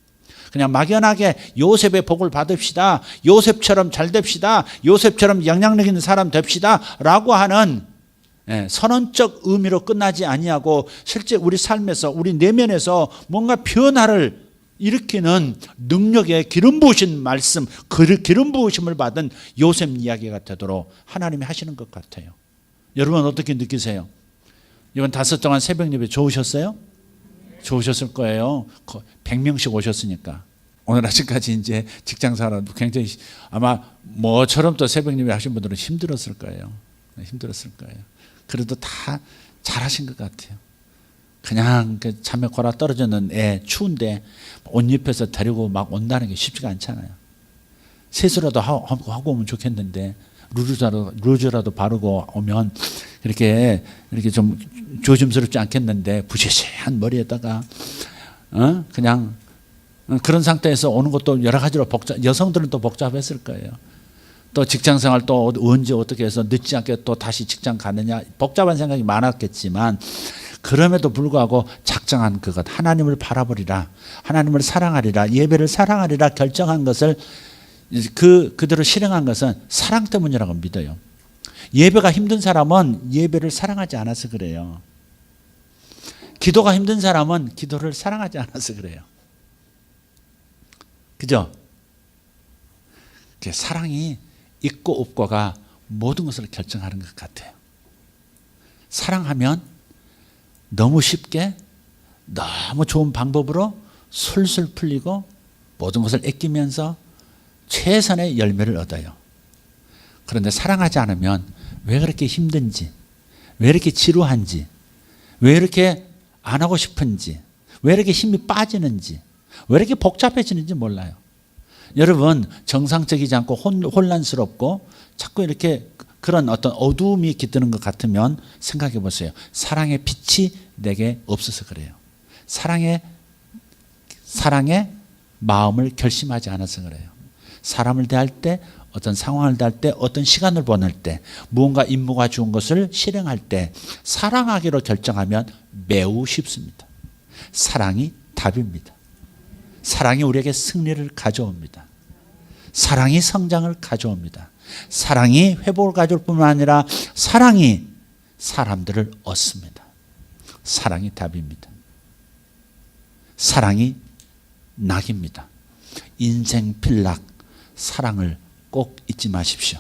그냥 막연하게 요셉의 복을 받읍시다, 요셉처럼 잘 됩시다, 요셉처럼 영향력 있는 사람 됩시다 라고 하는 선언적 의미로 끝나지 아니하고, 실제 우리 삶에서, 우리 내면에서 뭔가 변화를 일으키는 능력의 기름 부으신 말씀, 그 기름 부으심을 받은 요셉 이야기가 되도록 하나님이 하시는 것 같아요. 여러분 어떻게 느끼세요? 이번 5 동안 새벽 예배 좋으셨어요? 좋으셨을 거예요. 100명씩 오셨으니까. 오늘 아침까지 이제 직장 생활도 굉장히 아마 뭐처럼 또 새벽 예배 하신 분들은 힘들었을 거예요. 힘들었을 거예요. 그래도 다 잘하신 것 같아요. 그냥 그 잠에 골아 떨어졌는 애 추운데 옷 입혀서 데리고 막 온다는 게 쉽지가 않잖아요. 세수라도 하고 오면 좋겠는데 루즈라도 바르고 오면 이렇게 좀 조심스럽지 않겠는데, 부시시한 머리에다가 그냥 그런 상태에서 오는 것도 여러 가지로 여성들은 또 복잡했을 거예요. 또 직장생활 또 언제 어떻게 해서 늦지 않게 또 다시 직장 가느냐, 복잡한 생각이 많았겠지만, 그럼에도 불구하고 작정한 그것, 하나님을 바라보리라, 하나님을 사랑하리라, 예배를 사랑하리라 결정한 것을 그대로 실행한 것은 사랑 때문이라고 믿어요. 예배가 힘든 사람은 예배를 사랑하지 않아서 그래요. 기도가 힘든 사람은 기도를 사랑하지 않아서 그래요. 그죠? 사랑이 있고 없고가 모든 것을 결정하는 것 같아요. 사랑하면 너무 쉽게, 너무 좋은 방법으로 술술 풀리고 모든 것을 아끼면서 최선의 열매를 얻어요. 그런데 사랑하지 않으면 왜 그렇게 힘든지, 왜 이렇게 지루한지, 왜 이렇게 안 하고 싶은지, 왜 이렇게 힘이 빠지는지, 왜 이렇게 복잡해지는지 몰라요. 여러분, 정상적이지 않고 혼란스럽고 자꾸 이렇게 그런 어떤 어두움이 깃드는 것 같으면 생각해 보세요. 사랑의 빛이 내게 없어서 그래요. 사랑의 마음을 결심하지 않아서 그래요. 사람을 대할 때, 어떤 상황을 대할 때, 어떤 시간을 보낼 때, 무언가 임무가 주은 것을 실행할 때 사랑하기로 결정하면 매우 쉽습니다. 사랑이 답입니다. 사랑이 우리에게 승리를 가져옵니다. 사랑이 성장을 가져옵니다. 사랑이 회복을 가져올 뿐만 아니라 사랑이 사람들을 얻습니다. 사랑이 답입니다. 사랑이 낙입니다. 인생 필락, 사랑을 꼭 잊지 마십시오.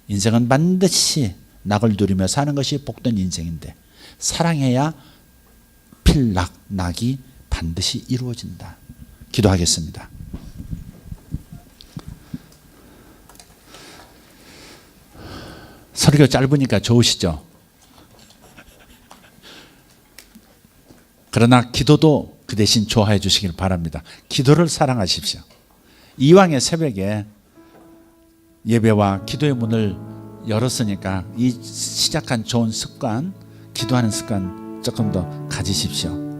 인생은 반드시 낙을 누리며 사는 것이 복된 인생인데, 사랑해야 필락, 낙이 반드시 이루어진다. 기도하겠습니다. 설교 짧으니까 좋으시죠? 그러나 기도도 그 대신 좋아해 주시길 바랍니다. 기도를 사랑하십시오. 이왕의 새벽에 예배와 기도의 문을 열었으니까 이 시작한 좋은 습관, 기도하는 습관 조금 더 가지십시오.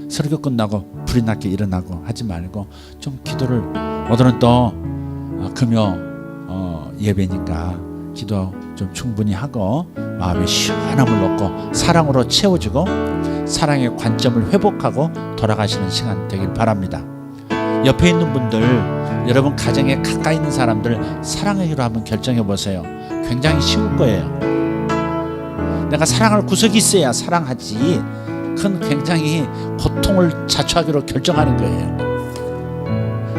설교 끝나고 불이 나게 일어나고 하지 말고 좀 기도를, 오늘은 또 금요 예배니까 기도 좀 충분히 하고 마음의 시원함을 얻고 사랑으로 채워지고 사랑의 관점을 회복하고 돌아가시는 시간 되길 바랍니다. 옆에 있는 분들, 여러분 가정에 가까이 있는 사람들 사랑하기로 한번 결정해 보세요. 굉장히 쉬울 거예요. 내가 사랑할 구석이 있어야 사랑하지, 그건 굉장히 고통을 자초하기로 결정하는 거예요.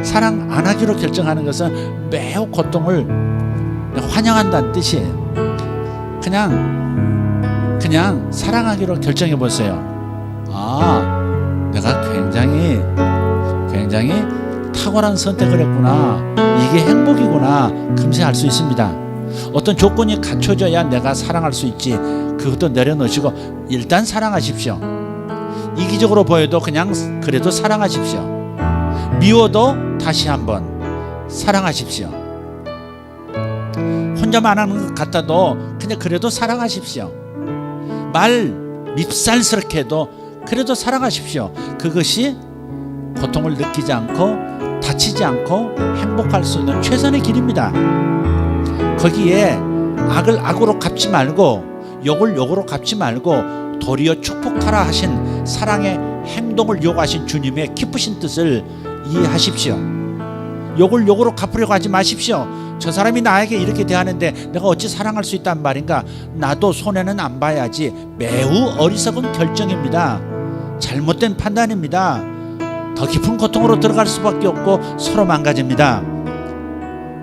사랑 안 하기로 결정하는 것은 매우 고통을 환영한다는 뜻이에요. 그냥 사랑하기로 결정해 보세요. 내가 굉장히 탁월한 선택을 했구나, 이게 행복이구나, 금세 알 수 있습니다. 어떤 조건이 갖춰져야 내가 사랑할 수 있지, 그것도 내려놓으시고 일단 사랑하십시오. 이기적으로 보여도 그냥 그래도 사랑하십시오. 미워도 다시 한번 사랑하십시오. 혼자만 하는 것 같아도 그냥 그래도 사랑하십시오. 말 밉살스럽게 해도 그래도 사랑하십시오. 그것이 고통을 느끼지 않고 다치지 않고 행복할 수 있는 최선의 길입니다. 거기에 악을 악으로 갚지 말고 욕을 욕으로 갚지 말고 도리어 축복하라 하신 사랑의 행동을 요구하신 주님의 기쁘신 뜻을 이해하십시오. 욕을 욕으로 갚으려고 하지 마십시오. 저 사람이 나에게 이렇게 대하는데 내가 어찌 사랑할 수 있단 말인가? 나도 손해는 안 봐야지. 매우 어리석은 결정입니다. 잘못된 판단입니다. 더 깊은 고통으로 들어갈 수밖에 없고 서로 망가집니다.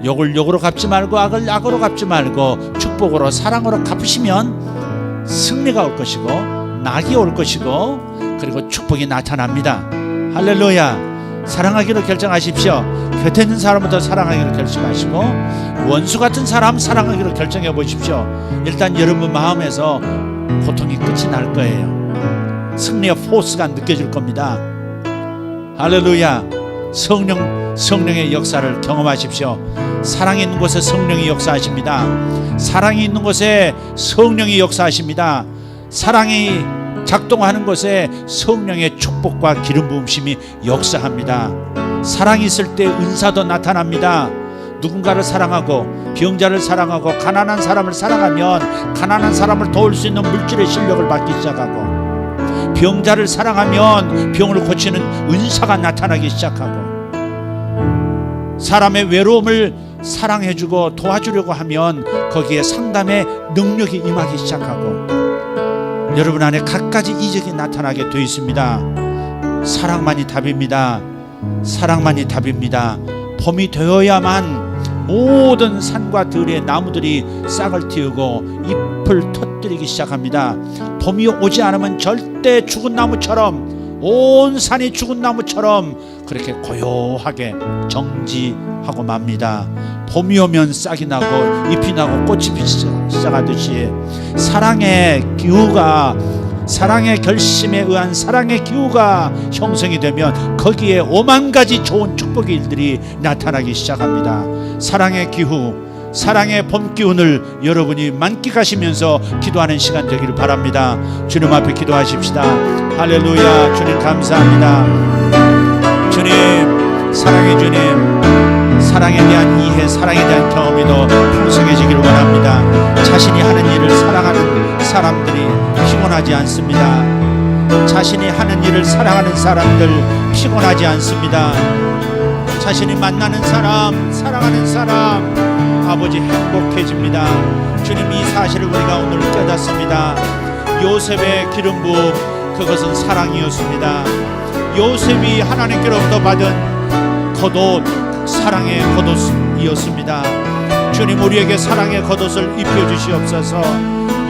욕을 욕으로 갚지 말고 악을 악으로 갚지 말고 축복으로 사랑으로 갚으시면 승리가 올 것이고 낙이 올 것이고 그리고 축복이 나타납니다. 할렐루야. 사랑하기로 결정하십시오. 곁에 있는 사람부터 사랑하기로 결심하시고 원수 같은 사람 사랑하기로 결정해 보십시오. 일단 여러분 마음에서 고통이 끝이 날 거예요. 승리의 포스가 느껴질 겁니다. 할렐루야. 성령의 역사를 경험하십시오. 사랑이 있는 곳에 성령이 역사하십니다. 사랑이 있는 곳에 성령이 역사하십니다. 사랑이 작동하는 곳에 성령의 축복과 기름 부음심이 역사합니다. 사랑이 있을 때 은사도 나타납니다. 누군가를 사랑하고 병자를 사랑하고 가난한 사람을 사랑하면 가난한 사람을 도울 수 있는 물질의 실력을 받기 시작하고 병자를 사랑하면 병을 고치는 은사가 나타나기 시작하고 사람의 외로움을 사랑해주고 도와주려고 하면 거기에 상담의 능력이 임하기 시작하고 여러분 안에 갖가지 이적이 나타나게 되어 있습니다. 사랑만이 답입니다. 사랑만이 답입니다. 봄이 되어야만 모든 산과 들의 나무들이 싹을 틔우고 잎을 터뜨리기 시작합니다. 봄이 오지 않으면 절대 죽은 나무처럼 온 산이 죽은 나무처럼 그렇게 고요하게 정지하고 맙니다. 봄이 오면 싹이 나고 잎이 나고 꽃이 피기 시작하듯이 사랑의 기후가 사랑의 결심에 의한 사랑의 기후가 형성이 되면 거기에 5만 가지 좋은 축복의 일들이 나타나기 시작합니다. 사랑의 기후, 사랑의 봄 기운을 여러분이 만끽하시면서 기도하는 시간 되기를 바랍니다. 주님 앞에 기도하십시다. 할렐루야. 주님 감사합니다. 주님, 사랑의 주님, 사랑에 대한 이해, 사랑에 대한 경험이 더 풍성해지기를 원합니다. 자신이 하는 일을 사랑하는 사람들이 피곤하지 않습니다. 자신이 하는 일을 사랑하는 사람들 피곤하지 않습니다. 자신이 만나는 사람, 사랑하는 사람 아버지 행복해집니다. 주님, 이 사실을 우리가 오늘 깨닫습니다. 요셉의 기름 부음, 그것은 사랑이었습니다. 요셉이 하나님께로부터 받은 겉옷, 사랑의 겉옷이었습니다. 주님, 우리에게 사랑의 겉옷을 입혀주시옵소서.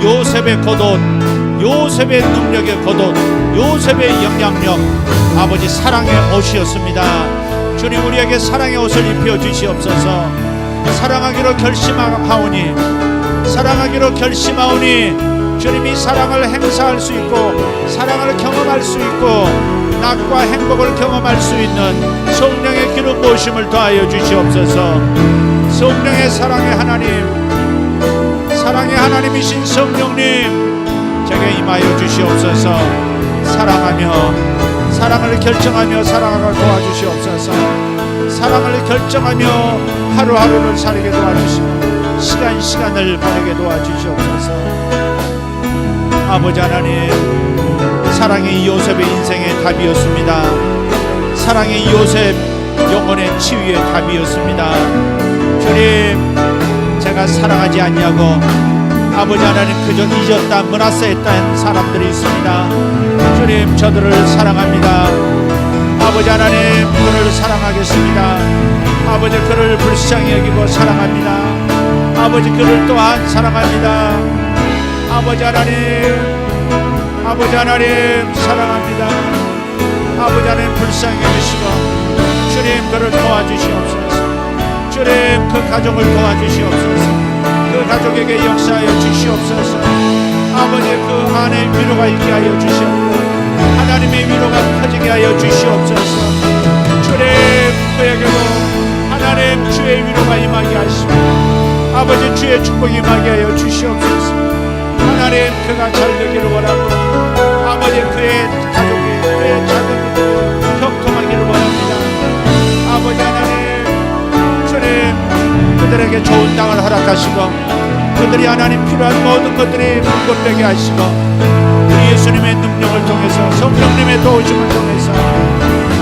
요셉의 겉옷, 요셉의 능력의 겉옷, 요셉의 영향력, 아버지 사랑의 옷이었습니다. 주님, 우리에게 사랑의 옷을 입혀주시옵소서. 사랑하기로 결심하오니, 사랑하기로 결심하오니 주님이 사랑을 행사할 수 있고 사랑을 경험할 수 있고 낙과 행복을 경험할 수 있는 성령의 기름 부으심을 더하여 주시옵소서. 성령의 사랑의 하나님, 사랑의 하나님이신 성령님, 제게 임하여 주시옵소서. 사랑하며 사랑을 결정하며 사랑을 도와주시옵소서. 사랑을 결정하며 하루하루를 살게 도와주시고 시간을 보내게 도와주시옵소서. 아버지 하나님, 사랑이 요셉의 인생의 답이었습니다. 사랑이 요셉 영혼의 치유의 답이었습니다. 주님, 제가 사랑하지 않냐고 아버지 하나님 그저 잊었다 므나세했다 하는 사람들이 있습니다. 주님, 저들을 사랑합니다. 아버지 하나님, 그를 사랑하겠습니다. 아버지, 그를 불쌍히 여기고 사랑합니다. 아버지, 그를 또한 사랑합니다. 아버지 하나님, 아버지 하나님 사랑합니다. 아버지 하나님 불쌍히 여기시고 주님 그를 도와주시옵소서. 주님 그 가족을 도와주시옵소서. 그 가족에게 역사하여 주시옵소서. 아버지 그 안에 위로가 있게 하여 주시옵고 하나님의 위로가 커지게 하여 주시옵소서. 주님 그에게도 하나님 주의 위로가 임하게 하시고 아버지 주의 축복이 임하게 하여 주시옵소서. 하나님 그가 잘 되기를 원하고 아버지 그의 가족이 그의 자녀들이 형통하기를 원합니다. 아버지 하나님 주님 그들에게 좋은 땅을 허락하시고 그들이 하나님 필요한 모든 것들이 공급되게 하시고 우리 예수님의 능력을 통해서 성령님의 도우심을 통해서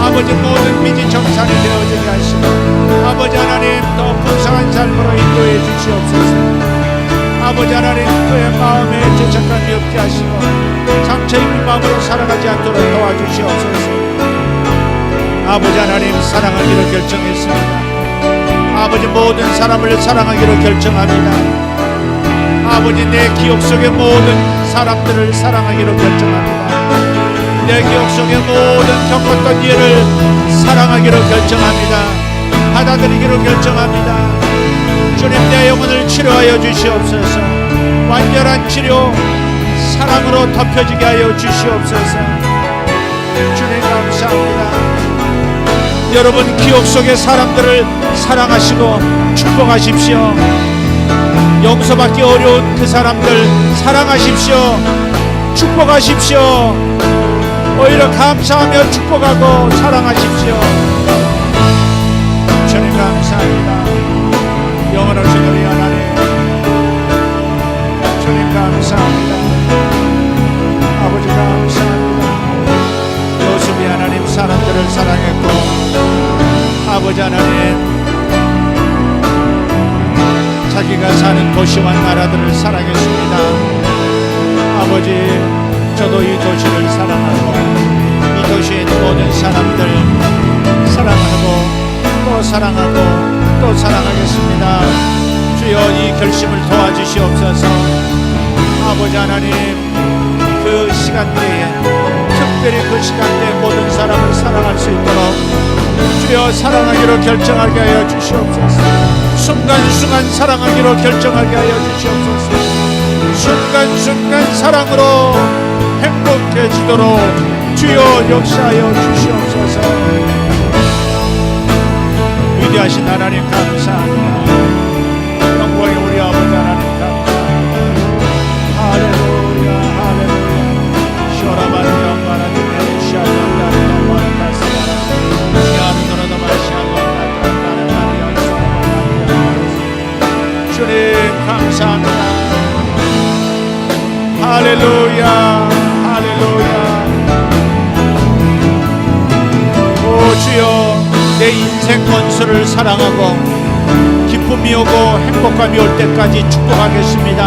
아버지 모든 빚이 정산이 되어지게 하시고 아버지 하나님 더 풍성한 삶으로 인도해 주시옵소서. 아버지 하나님 그의 마음에 죄책감이 없게 하시고 상처 입은 마음으로 살아가지 않도록 도와주시옵소서. 아버지 하나님 사랑하기로 결정했습니다. 아버지 모든 사람을 사랑하기로 결정합니다. 아버지 내 기억 속의 모든 사람들을 사랑하기로 결정합니다. 내 기억 속의 모든 겪었던 일을 사랑하기로 결정합니다. 받아들이기로 결정합니다. 주님 내 영혼을 치료하여 주시옵소서. 완전한 치료 사랑으로 덮여지게 하여 주시옵소서. 주님 감사합니다. 여러분 기억 속의 사람들을 사랑하시고 축복하십시오. 용서받기 어려운 그 사람들 사랑하십시오. 축복하십시오. 오히려 감사하며 축복하고 사랑하십시오. 주님 감사합니다. 영원하신 우리 하나님 주님 감사합니다. 아버지 감사합니다. 요셉이 하나님 사람들을 사랑했고 아버지 하나님 자기가 사는 도시와 나라들을 사랑했습니다. 아버지 저도 이 도시를 사랑하고 이 도시에 있는 모든 사람들 사랑하고 또 사랑하고 또 사랑하겠습니다. 주여 이 결심을 도와주시옵소서. 아버지 하나님 그 시간대에 특별히 그 시간대에 모든 사람을 사랑할 수 있도록 주여 사랑하기로 결정하게 하여 주시옵소서. 순간순간 사랑하기로 결정하게 하여 주시옵소서. 순간순간 사랑으로 행복해지도록 주여 역사하여 주시옵소서. 위대하신 하나님 감사합니다. 영광의 우리 아버지 하나님 감사합니다. 할렐루야 할렐루야. 쇼라바리야 마라디네 샤란다리 마라카스야 야르노라다 마시아노라다 마리아 소라바리아. 주님 감사합니다. 할렐루야 할렐루야. 오 주여 내 인생 원수를 사랑하고 기쁨이 오고 행복감이 올 때까지 축복하겠습니다.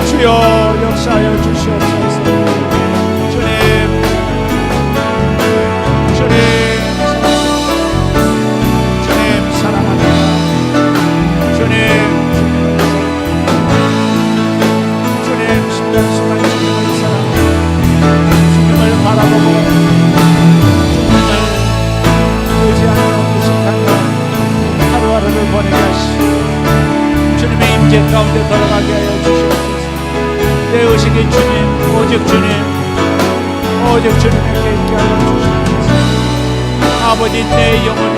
주여 역사하여 주시옵소서. 주님 주님 주님 사랑합니다. 주님 주님 순간순간 주님을 사랑합니다. 주님을 바라보고 하루하루를 보내게 하시고 주님의 임재 가운데 걸어가게 하여 주시옵소서. 내 의식이 주님 오직 주님에게 있게 하여 주시옵소서. 아버지 내 영혼에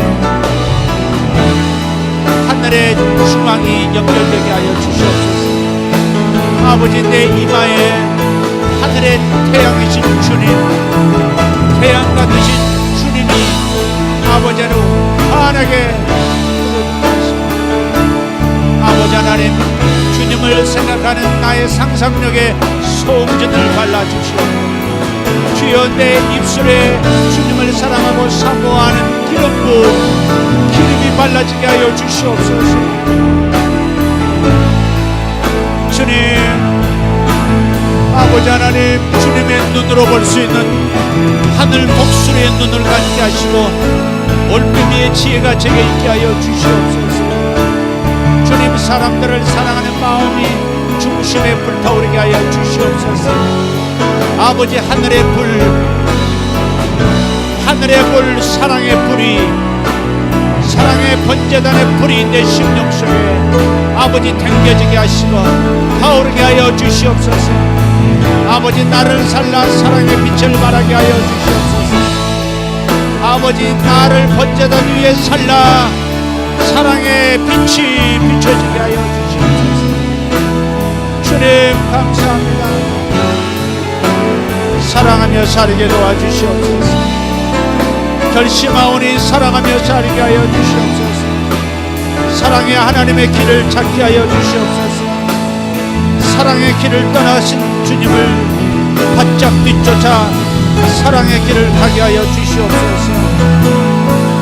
하늘의 중앙이 연결되게 하여 주시옵소서. 아버지 내 이마에 하늘의 태양이신 주님 태양 같으신 주님이 아버지로 환하게 아버지 하나님 주님을 생각하는 나의 상상력에 소음전을 발라주시옵소서. 주여 내 입술에 주님을 사랑하고 사모하는 기름이 발라지게 하여 주시옵소서. 주님 아버지 하나님 주님의 눈으로 볼 수 있는 하늘 목소리의 눈을 갖게 하시고 올빼미의 지혜가 제게 있게 하여 주시옵소서. 주님 사람들을 사랑하는 마음이 중심에 불타오르게 하여 주시옵소서. 아버지 하늘의 불 사랑의 불이 사랑의 번제단의 불이 내 심령 속에 아버지 댕겨지게 하시고 타오르게 하여 주시옵소서. 아버지 나를 살라 사랑의 빛을 발하게 하여 주시옵소서. 아버지 나를 번제단 위에 살라 사랑의 빛이 비춰지게 하여 주시옵소서. 주님 감사합니다. 사랑하며 살게 도와주시옵소서. 결심하오니 사랑하며 살게 하여 주시옵소서. 사랑의 하나님의 길을 찾게 하여 주시옵소서. 사랑의 길을 떠나신 주님을 바짝 뒤쫓아 사랑의 길을 가게 하여 주시옵소서.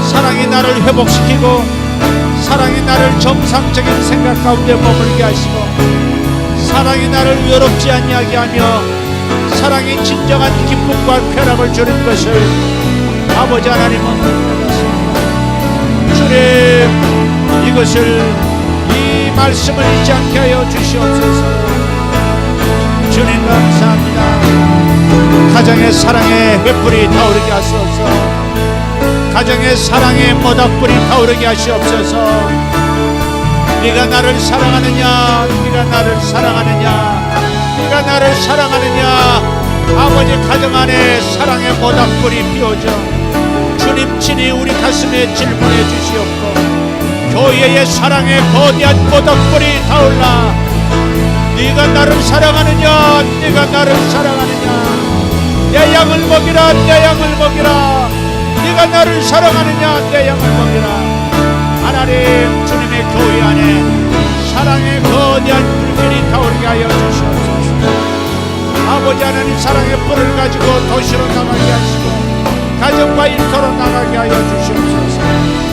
사랑이 나를 회복시키고 사랑이 나를 정상적인 생각 가운데 머물게 하시고 사랑이 나를 외롭지 아니하게 하며 사랑이 진정한 기쁨과 쾌락을 주는 것을 아버지 하나님은 깨닫습니다. 주님 이것을 이 말씀을 잊지 않게 하여 주시옵소서. 주님 감사합니다. 가정의 사랑의 횃불이 타오르게 하소서. 가정의 사랑의 모닥불이 타오르게 하시옵소서. 네가 나를 사랑하느냐, 네가 나를 사랑하느냐, 네가 나를 사랑하느냐. 아버지 가정 안에 사랑의 모닥불이 피워져 주님 친히 우리 가슴에 질문해 주시옵고 교회의 사랑의 거대한 모닥불이 타올라 네가 나를 사랑하느냐, 네가 나를 사랑하느냐. 내 양을 먹이라, 내 양을 먹이라. 네가 나를 사랑하느냐, 내 양을 먹이라. 하나님 주님의 교회 안에 사랑의 거대한 불길이 타오르게 하여 주시옵소서. 아버지 하나님 사랑의 불을 가지고 도시로 나가게 하시고 가정과 일터로 나가게 하여 주시옵소서.